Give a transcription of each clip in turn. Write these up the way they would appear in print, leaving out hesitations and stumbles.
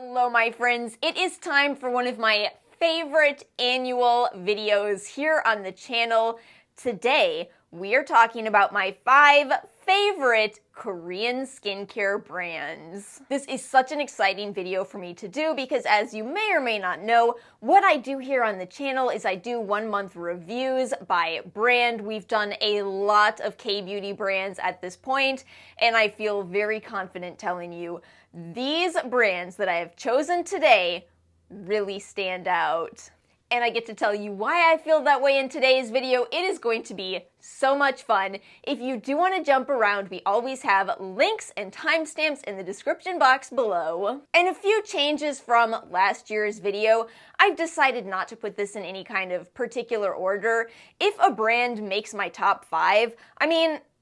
Hello my friends, it is time for one of my favorite annual videos here on the channel. Today, we are talking about my 5 favorite Korean skincare brands. This is such an exciting video for me to do because, as you may or may not know, what I do here on the channel is I do 1-month reviews by brand. We've done a lot of K-beauty brands at this point, and I feel very confident telling you these brands that I have chosen today really stand out. And I get to tell you why I feel that way in today's video. It is going to be so much fun. If you do want to jump around, we always have links and timestamps in the description box below. And a few changes from last year's video. I've decided not to put this in any kind of particular order. If a brand makes my top 5,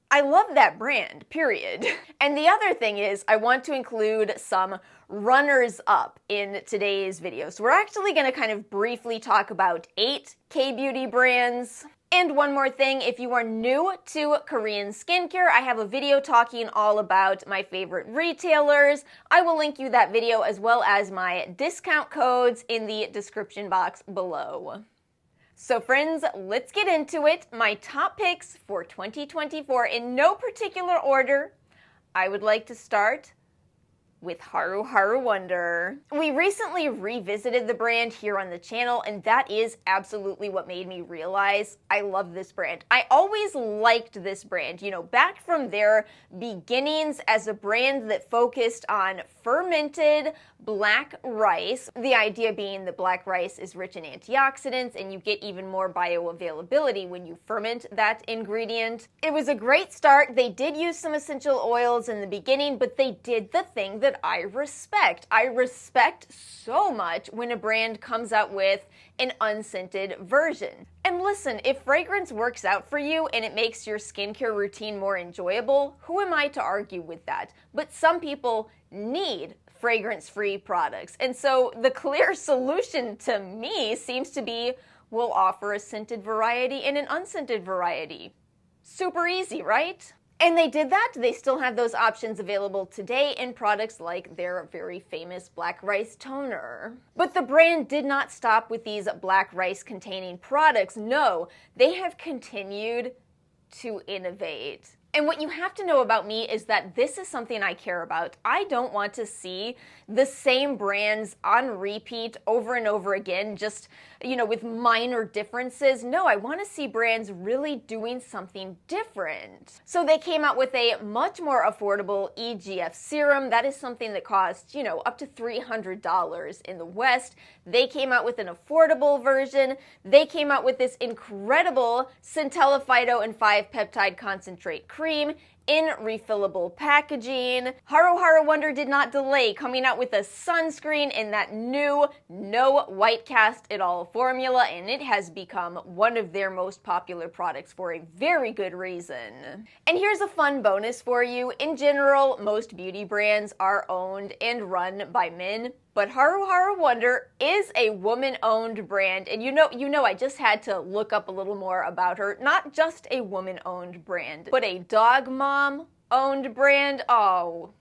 I love that brand, period. And the other thing is, I want to include some runners-up in today's video. So we're actually going to kind of briefly talk about 8 K-beauty brands. And one more thing, if you are new to Korean skincare, I have a video talking all about my favorite retailers. I will link you that video as well as my discount codes in the description box below. So friends, let's get into it. My top picks for 2024 in no particular order. I would like to start with Haruharu Wonder. We recently revisited the brand here on the channel, and that is absolutely what made me realize I love this brand. I always liked this brand, back from their beginnings as a brand that focused on fermented black rice. The idea being that black rice is rich in antioxidants and you get even more bioavailability when you ferment that ingredient. It was a great start. They did use some essential oils in the beginning, but they did the thing that I respect. I respect so much when a brand comes out with an unscented version. And listen, if fragrance works out for you and it makes your skincare routine more enjoyable, who am I to argue with that? But some people need fragrance-free products. And so the clear solution to me seems to be we'll offer a scented variety and an unscented variety. Super easy, right? And they did that. They still have those options available today in products like their very famous black rice toner. But the brand did not stop with these black rice containing products. No, they have continued to innovate. And what you have to know about me is that this is something I care about. I don't want to see the same brands on repeat over and over again, just, with minor differences. No, I want to see brands really doing something different. So they came out with a much more affordable EGF serum. That is something that costs, up to $300 in the West. They came out with an affordable version. They came out with this incredible Centella Phyto and 5-peptide concentrate cream in refillable packaging. Haruharu Wonder did not delay coming out with a sunscreen in that new no white cast at all formula, and it has become one of their most popular products for a very good reason. And here's a fun bonus for you. In general, most beauty brands are owned and run by men, but Haruharu Wonder is a woman-owned brand, and I just had to look up a little more about her. Not just a woman-owned brand, but a dog mom-owned brand. Oh,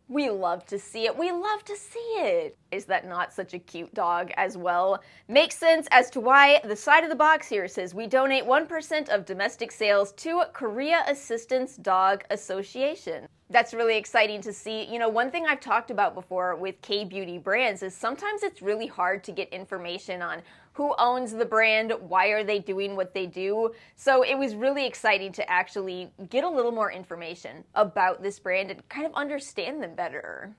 we love to see it. We love to see it. Is that not such a cute dog as well? Makes sense as to why the side of the box here says we donate 1% of domestic sales to Korea Assistance Dog Association. That's really exciting to see. One thing I've talked about before with K-beauty brands is sometimes it's really hard to get information on who owns the brand, why are they doing what they do. So it was really exciting to actually get a little more information about this brand and kind of understand them better.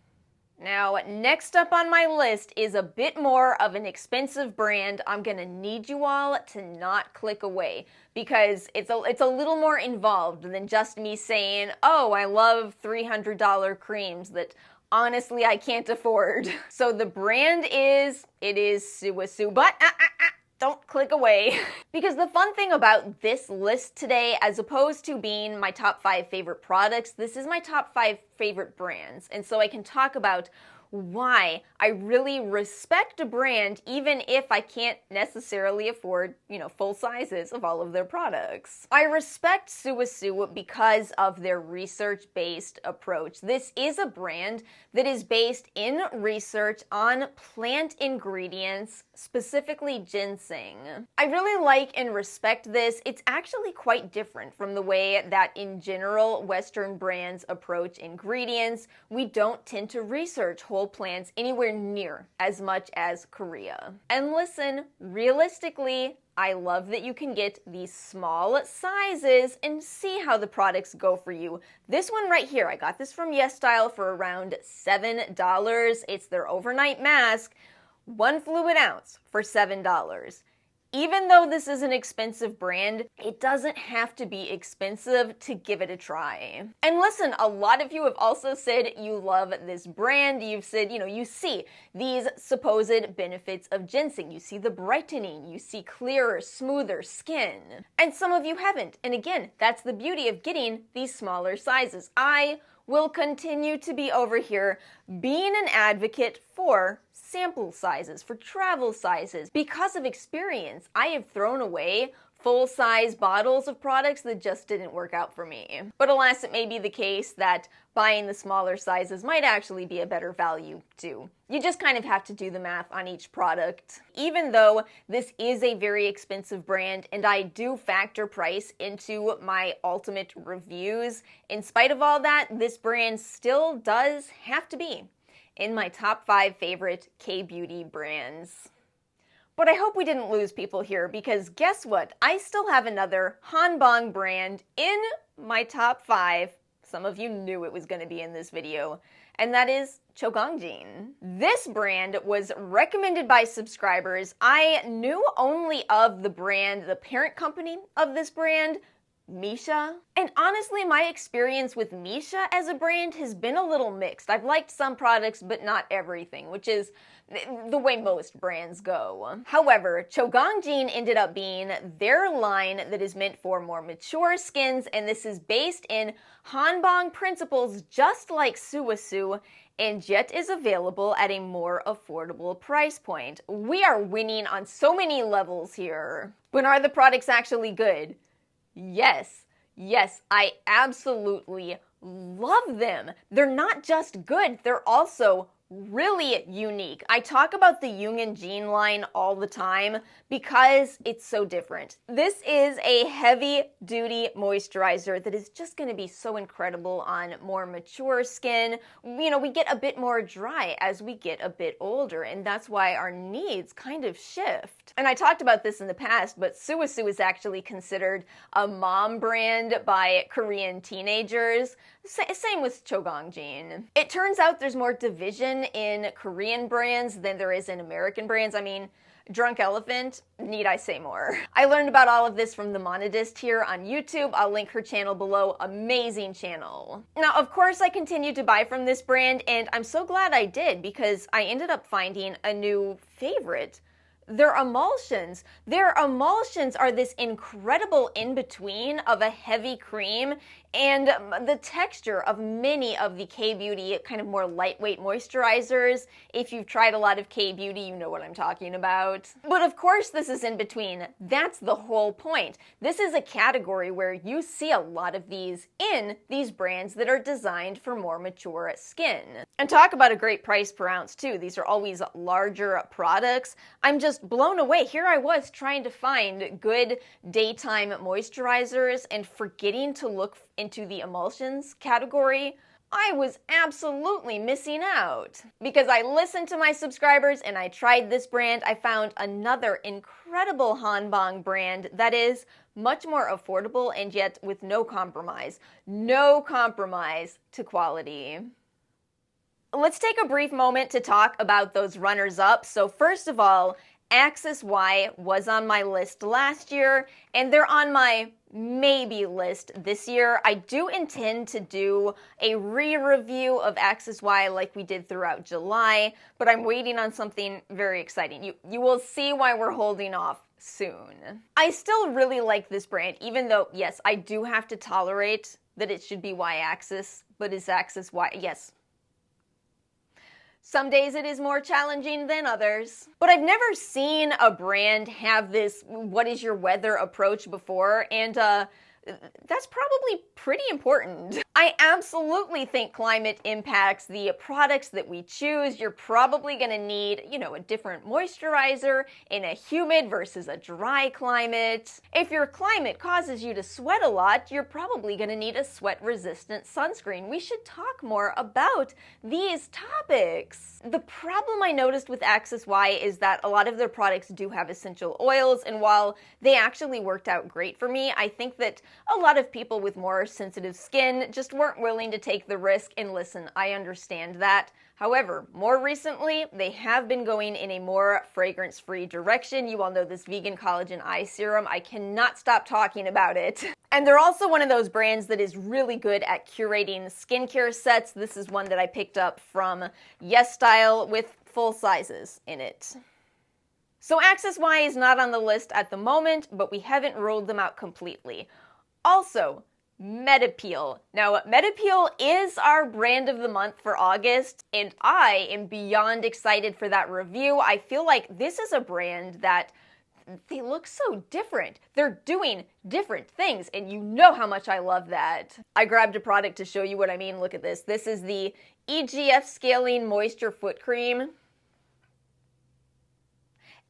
Now, next up on my list is a bit more of an expensive brand. I'm gonna need you all to not click away because it's a little more involved than just me saying, oh, I love $300 creams that honestly I can't afford. So the brand is Sulwhasoo, but don't click away. Because the fun thing about this list today, as opposed to being my top 5 favorite products, this is my top 5 favorite brands. And so I can talk about why I really respect a brand even if I can't necessarily afford, full sizes of all of their products. I respect Sulwhasoo because of their research-based approach. This is a brand that is based in research on plant ingredients, specifically ginseng. I really like and respect this. It's actually quite different from the way that in general Western brands approach ingredients. We don't tend to research whole plants anywhere near as much as Korea. And listen, realistically, I love that you can get these small sizes and see how the products go for you. This one right here, I got this from Yesstyle for around $7. It's their overnight mask, 1 fluid ounce for $7. Even though this is an expensive brand, it doesn't have to be expensive to give it a try. And listen, a lot of you have also said you love this brand. You've said, you see these supposed benefits of ginseng. You see the brightening, you see clearer, smoother skin. And some of you haven't. And again, that's the beauty of getting these smaller sizes. I will continue to be over here being an advocate for sample sizes, for travel sizes. Because of experience, I have thrown away full-size bottles of products that just didn't work out for me. But alas, it may be the case that buying the smaller sizes might actually be a better value too. You just kind of have to do the math on each product. Even though this is a very expensive brand and I do factor price into my ultimate reviews, in spite of all that, this brand still does have to be in my top 5 favorite K-beauty brands. But I hope we didn't lose people here, because guess what? I still have another Hanbang brand in my top 5. Some of you knew it was going to be in this video, and that is Chogongjin. This brand was recommended by subscribers. I knew only of the brand, the parent company of this brand, Misha. And honestly, my experience with Misha as a brand has been a little mixed. I've liked some products, but not everything, which is the way most brands go. However, Chogongjin ended up being their line that is meant for more mature skins, and this is based in Hanbang principles just like Sulwhasoo, and yet is available at a more affordable price point. We are winning on so many levels here. But are the products actually good? Yes, I absolutely love them. They're not just good, they're also really unique. I talk about the Chogongjin line all the time because it's so different. This is a heavy-duty moisturizer that is just going to be so incredible on more mature skin. We get a bit more dry as we get a bit older, and that's why our needs kind of shift. And I talked about this in the past, but Sulwhasoo is actually considered a mom brand by Korean teenagers. Same with Chogongjin. It turns out there's more division in Korean brands than there is in American brands. I mean, Drunk Elephant, need I say more? I learned about all of this from the Monodist here on YouTube. I'll link her channel below. Amazing channel. Now, of course, I continued to buy from this brand, and I'm so glad I did because I ended up finding a new favorite. Their emulsions. Their emulsions are this incredible in-between of a heavy cream and the texture of many of the K-beauty kind of more lightweight moisturizers. If you've tried a lot of K-beauty, you know what I'm talking about. But of course this is in between. That's the whole point. This is a category where you see a lot of these in these brands that are designed for more mature skin. And talk about a great price per ounce too. These are always larger products. I'm just blown away. Here I was trying to find good daytime moisturizers and forgetting to look into the emulsions category. I was absolutely missing out. Because I listened to my subscribers and I tried this brand, I found another incredible Hanbang brand that is much more affordable and yet with no compromise. No compromise to quality. Let's take a brief moment to talk about those runners-up. So first of all, Axis Y was on my list last year, and they're on my maybe list this year. I do intend to do a re-review of Axis Y like we did throughout July, but I'm waiting on something very exciting. You will see why we're holding off soon. I still really like this brand, even though, yes, I do have to tolerate that it should be Y-axis, but is Axis Y? Yes. Some days it is more challenging than others. But I've never seen a brand have this what is your weather approach before, and that's probably pretty important. I absolutely think climate impacts the products that we choose. You're probably going to need, a different moisturizer in a humid versus a dry climate. If your climate causes you to sweat a lot, you're probably going to need a sweat-resistant sunscreen. We should talk more about these topics. The problem I noticed with Axis Y is that a lot of their products do have essential oils, and while they actually worked out great for me, I think that a lot of people with more sensitive skin just weren't willing to take the risk, and listen, I understand that. However, more recently, they have been going in a more fragrance-free direction. You all know this vegan collagen eye serum. I cannot stop talking about it. And they're also one of those brands that is really good at curating skincare sets. This is one that I picked up from Yesstyle with full sizes in it. So Axis Y is not on the list at the moment, but we haven't ruled them out completely. Also, Medicube. Now, Medicube is our brand of the month for August, and I am beyond excited for that review. I feel like this is a brand that they look so different. They're doing different things, and you know how much I love that. I grabbed a product to show you what I mean. Look at this. This is the EGF Scaling Moisture Foot Cream.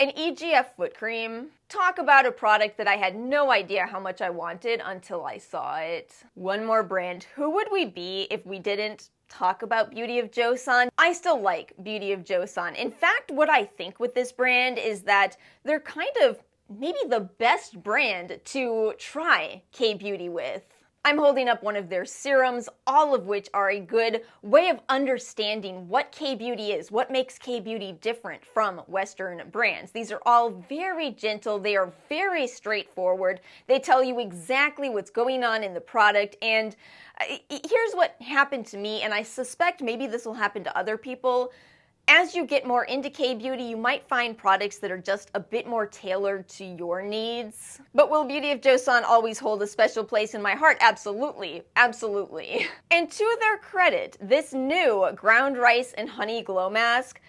An EGF foot cream. Talk about a product that I had no idea how much I wanted until I saw it. One more brand. Who would we be if we didn't talk about Beauty of Joseon? I still like Beauty of Joseon. In fact, what I think with this brand is that they're kind of maybe the best brand to try K-beauty with. I'm holding up one of their serums, all of which are a good way of understanding what K-beauty is, what makes K-beauty different from Western brands. These are all very gentle, they are very straightforward, they tell you exactly what's going on in the product, and here's what happened to me, and I suspect maybe this will happen to other people. As you get more into K-beauty, you might find products that are just a bit more tailored to your needs. But will Beauty of Joseon always hold a special place in my heart? Absolutely, absolutely. And to their credit, this new ground rice and honey glow mask,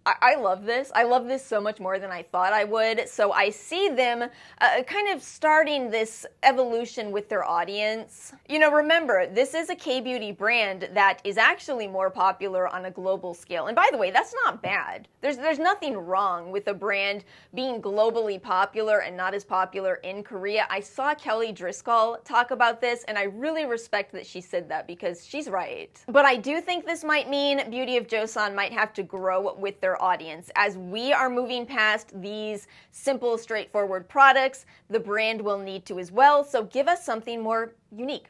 I love this. I love this so much more than I thought I would. So I see them kind of starting this evolution with their audience. Remember, this is a K-beauty brand that is actually more popular on a global scale. And by the way, that's not bad. There's nothing wrong with a brand being globally popular and not as popular in Korea. I saw Kelly Driscoll talk about this, and I really respect that she said that because she's right. But I do think this might mean Beauty of Joseon might have to grow with their audience. As we are moving past these simple, straightforward products, the brand will need to as well, so give us something more unique.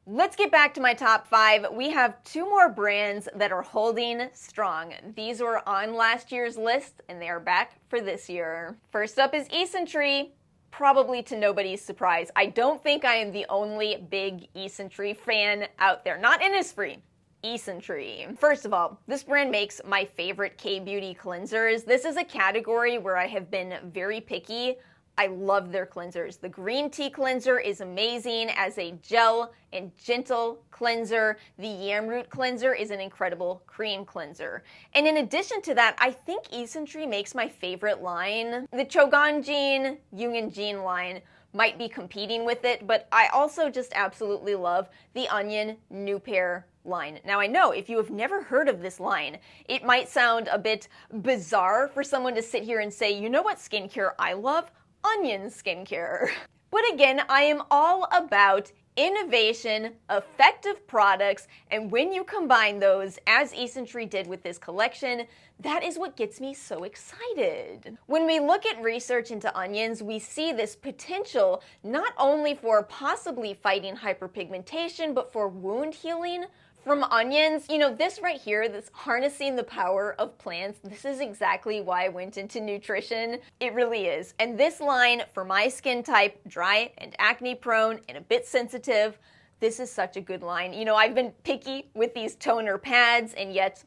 Let's get back to my top 5. We have 2 more brands that are holding strong. These were on last year's list, and they are back for this year. First up is Isntree. Probably to nobody's surprise. I don't think I am the only big Isntree fan out there. Not Innisfree. Isntree. First of all, this brand makes my favorite K-beauty cleansers. This is a category where I have been very picky. I love their cleansers. The green tea cleanser is amazing as a gel and gentle cleanser. The yam root cleanser is an incredible cream cleanser. And in addition to that, I think Isntree makes my favorite line. The Chogongjin, Yoongjin line might be competing with it, but I also just absolutely love the Onion New Pair line. Now I know if you have never heard of this line, it might sound a bit bizarre for someone to sit here and say, you know what skincare I love? Onion skincare. But again, I am all about innovation, effective products, and when you combine those, as Isntree did with this collection, that is what gets me so excited. When we look at research into onions, we see this potential not only for possibly fighting hyperpigmentation, but for wound healing from onions. This right here, this harnessing the power of plants, this is exactly why I went into nutrition. It really is. And this line, for my skin type, dry and acne prone and a bit sensitive, this is such a good line. I've been picky with these toner pads, and yet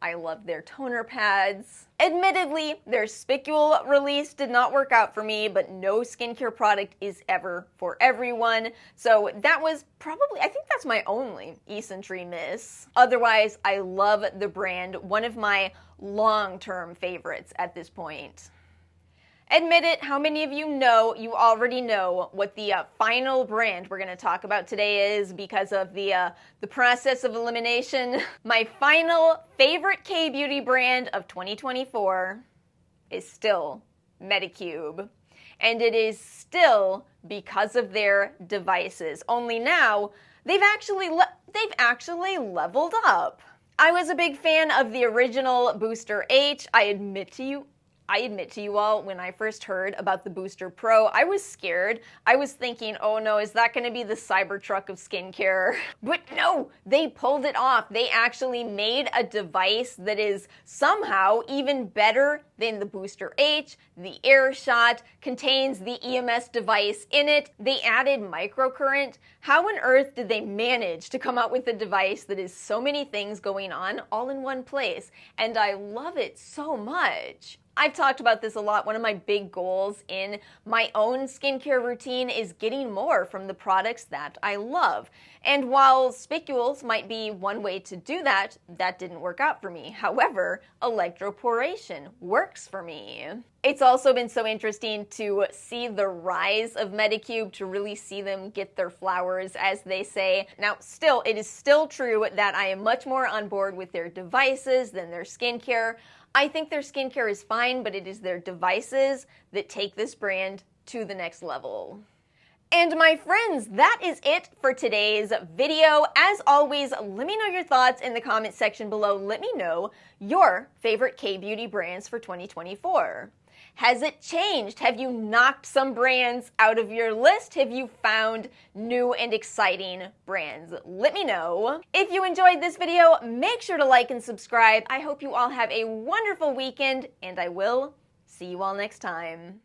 I love their toner pads. Admittedly, their spicule release did not work out for me, but no skincare product is ever for everyone. So that was probably, I think that's my only Isntree miss. Otherwise, I love the brand, one of my long-term favorites at this point. Admit it, how many of you know, you already know what the final brand we're going to talk about today is because of the process of elimination. My final favorite K-beauty brand of 2024 is still Medicube. And it is still because of their devices. Only now, they've actually leveled up. I was a big fan of the original Booster H. I admit to you all, when I first heard about the Booster Pro, I was scared. I was thinking, oh no, is that going to be the Cybertruck of skincare? But no, they pulled it off. They actually made a device that is somehow even better than the Booster H. The Air Shot contains the EMS device in it. They added microcurrent. How on earth did they manage to come out with a device that is so many things going on all in one place? And I love it so much. I've talked about this a lot. One of my big goals in my own skincare routine is getting more from the products that I love. And while spicules might be one way to do that, that didn't work out for me. However, electroporation works for me. It's also been so interesting to see the rise of Medicube, to really see them get their flowers, as they say. Now, still, it is still true that I am much more on board with their devices than their skincare. I think their skincare is fine, but it is their devices that take this brand to the next level. And my friends, that is it for today's video. As always, let me know your thoughts in the comment section below. Let me know your favorite K-beauty brands for 2024. Has it changed? Have you knocked some brands out of your list? Have you found new and exciting brands? Let me know. If you enjoyed this video, make sure to like and subscribe. I hope you all have a wonderful weekend, and I will see you all next time.